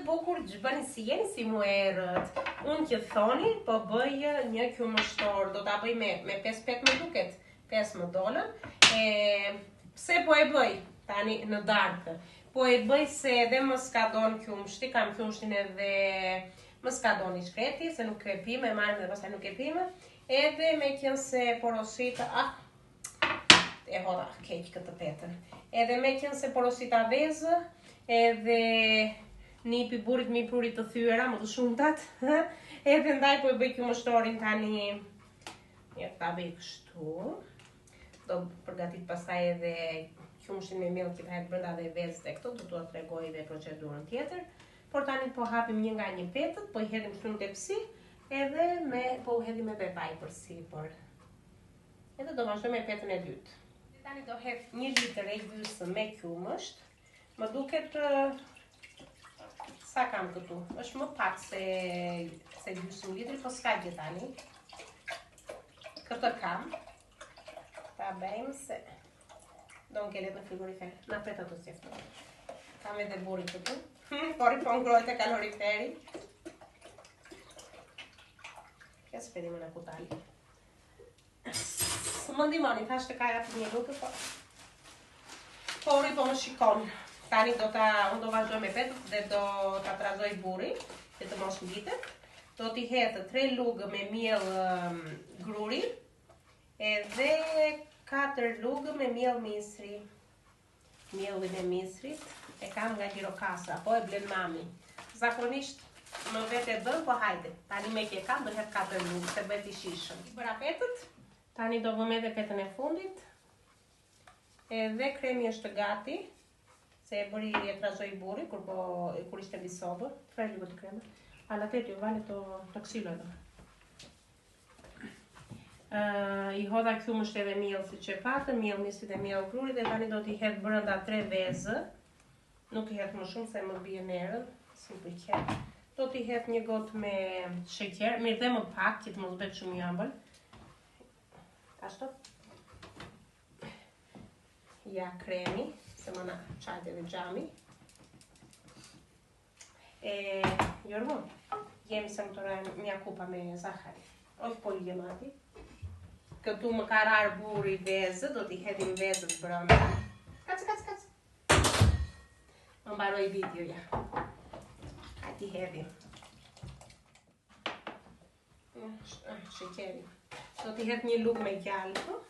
bukur, bëni si jeni si muerët. Unë që thoni, po bëj një qumështor, do ta bëj me 5 më duket, 5 më dolën. Pse po e bëj tani në darkë? Po e bëj se edhe më skadon qumështi, kam qumështin edhe më skadon i shkreti, se nuk e pime, marrëm dhe pastaj nuk e pime. Edhe me qenë se porosita, e hodha keq këtë petën. Edhe me qenë se porosita vezë, edhe nipi burit mi prurit të thyera, më të shumtat, edhe ndaj po e bëj qumështorin tani, ta bëj kështu, do përgatit pastaj edhe qumështin me miell që të brenda dhe vezët e këtu, do t'u tregoj dhe procedurën tjetër, por tani po hapim një nga një petët, po i hedhim kështu në tepsi, edhe po u hedhim edhe vaj përsipër. Edhe do vazhdoj me petën e dytë. Tani do hedh 1 litër e gjysmë me qumësht. Më duket sa kam këtu. Është më pak se gjysmë litri, po s'ka gjë tani. Këtë kam. Ta bëjmë se do ngelet në frigorifer. Na pret ato si këtu. Kam edhe burrin këtu. Por i po ngrojt e kaloriferi. Kja s'pedime në kutali. Më ndimoni, thash të kaja për një lukë, por i po më shikon. Tani unë do vazhdoj me petët dhe do t'a trazoj burri, që të mos ngjitet. Do t'i hedhë 3 lugë me miell gruri, edhe 4 lugë me miell misri. Miellin e misrit e kam nga Gjirokastra, po e blen mami. Zakonisht më vetë e bën, po hajde. Tani me që e kam, do hedh 4 lugë, se bëhet i shishëm. Bëra petët. Tani do vëm edhe petën e fundit. Edhe kremi është gati, se e trazoj burri, kur ishte mbi sobër. Çfarë ligo të krema? Alla te ju vale të ksilo edhe. I hodha qumësht edhe miell siç e patën, miell misrit dhe miell grurit, dhe tani do t'i hedh brenda 3 vezë. Nuk i hedh më shumë se më bie nerën, si pëlqen. Do t'i hedh një gotë me sheqer, mirë dhe më pak, që të mos bëhet shumë i ëmbël. Ashtu. Ja kremi, se më na qajt edhe gjami. Jorgo, jemi se më të rajnë mja kupa me zahari. Oj po lijem ati. Këtu më ka rarë burri vezë, do t'i hedhim vezët brënda. Kac. Më mbaroj videoja. A t'i hedhim. Sheqeri. Do t'i hedh një lugë me gjallë.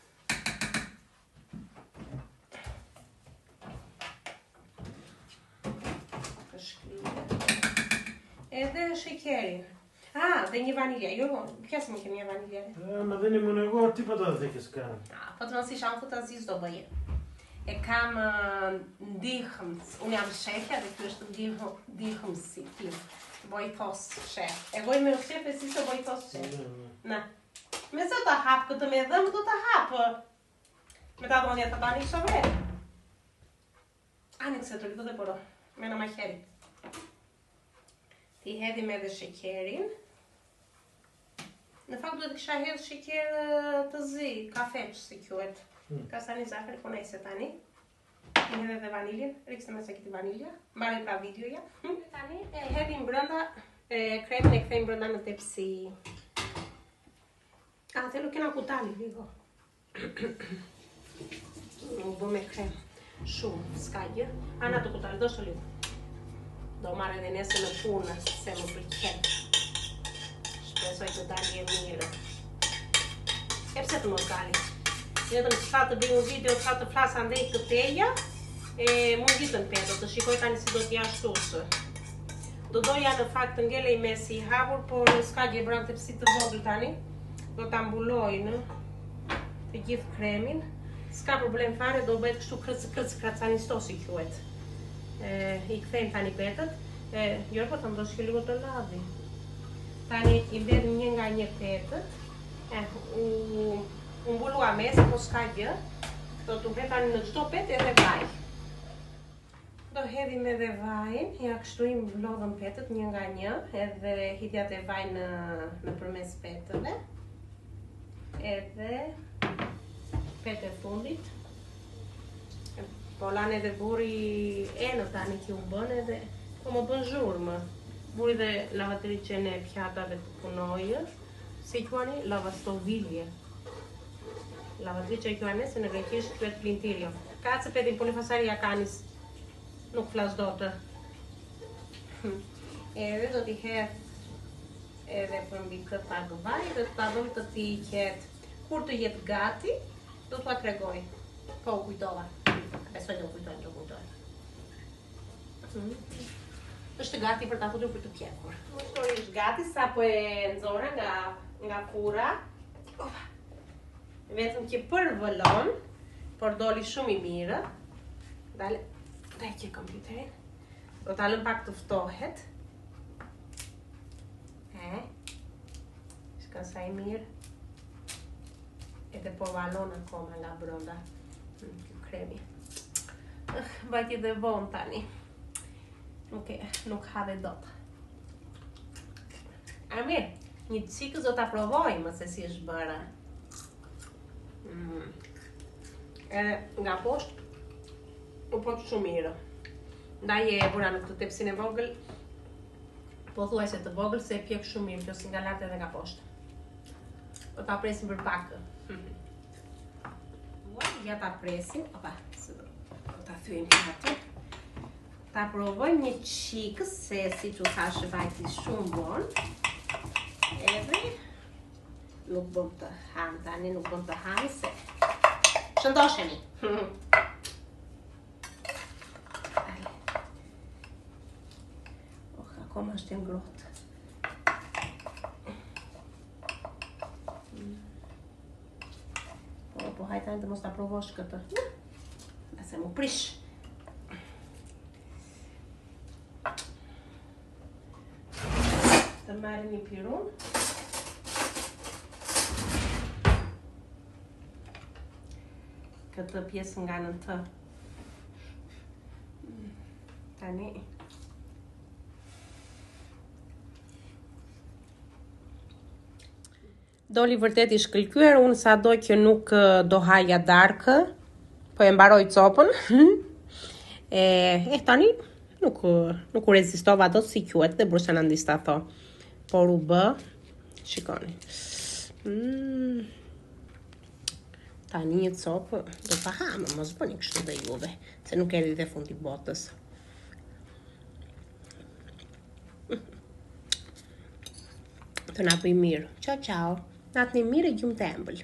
Edhe sheqerin. Dhe një vanilja. Jo, pjesë më kemi një vanilja. Më dheni më negor, ti pa të dhe kësë kanë. Po të nësi shanë futaziz do bëje. E kam ndihëmës. Unë jam shefja dhe kjo është ndihëmës si tim. Boj tos shef. E boj me shef e si se boj tos shef. Na. Me se të hapë këtë me dhëmë, do të hapë. Me ta dhonja të bani shovre. Ani këse të lido dhe poro. Me në maherit. Ti hedhim edhe sheqerin. Në fakt duhet kisha hedhë sheqer të zi, kafeq si quhet. Ka sa një zakër, po nejse tani. Ti hedhe dhe vaniljen, rikësë me se këti vanilja. Mbare pra videoja. Tani e hedhim brënda, kremin e kthejmë brënda në tepsi. Te lo kena kutali, ligo. Nuk bë me krem. Shumë, s'ka gjë. Ana të kutali, do shto ligo. Do marrë edhe nese në punë, se më pëlqen. Shpresoj të dalje mirë. E pse të mos dali? Vetëm që fa të bëjmë video, fa të flasë andej këteja, mund ditën pedo, të shikoj tani si do t'ja shtusë. Do doja në fakt të ngelej me si hapur, por s'ka gjë brand të psi të vogël tani. Do t'a mbulojnë të gjithë kremin. S'ka problem fare, do bëhet kështu kracanisto si quhet. I kthejmë tani petët. Jo, po të ndosh që ligo të lavi. Tani i mbledhim një nga një petët. U mbulua mesë, po s'ka gjë. Do t'u hedh tani në çdo petë edhe vaj. Do hedhim edhe vajin, ja kështu i mblodhëm petët një nga një, edhe hidjat e vaj në përmes petëve. Edhe petë e fundit. Po lan edhe burri në tani që u bën edhe Po më bën zhurmë. Buri dhe lavatricën e pjatave të punojë, si quani lavastovilje. Lavatrice e quajnë se në greqisht quhet plintirio. Ka se petin polifasaria kanis nuk flas dot. Edhe do t'i hedh edhe përmbi këtë agvaj dhe ta vëm të t'i qetë. Kur të jetë gati, do t'ua tregoj. Po u kujtova. Besoj do kujtoj. Është gati për ta futur për të pjekur. Moshtori është gati, sapo e nxora nga furra. Vetëm që përvëllon, por doli shumë i mirë. Dale që kompjuterin. Do ta lëm pak të ftohet. Shka sa i mirë. Edhe po valon akoma nga brenda. Kjo kremi. Vajti dhe vonë tani. Nuk ha dhe dot. Mirë, një qikës do t'a provojmë se si është bërë. Edhe nga poshtë u po të shumë mirë. Ndaj e bura në këtë tepsin e vogël, po thuaj se të vogël se e pjek shumë mirë, kjo si nga lartë edhe nga poshtë. Do t'a presim për pak. Ja ta presim, do t'a thyem për aty. Ta provoj një qikës, se si që thashë vajti shumë bon. Edhe nuk bëm të ham tani, nuk bëm të ham se shëndosheni. Akoma është e ngrohtë. Po hajtani të mos ta provosh këtë. Nëse mu prish. Të marrë një pirun. Këtë pjesë nga në të. Tani. Doli vërtet i shkëlqyer, unë sa do që nuk do haja darkë, po e mbaroj copën. Tani nuk u rezistova do si quhet dhe bursa në ndista tho. Por u bë, shikoni. Tani një copë do ta hamë, mos bëni kështu dhe juve, se nuk erdhi dhe fundi botës. Të na bëj mirë. Ciao. Natë një mirë e gjumë të embël.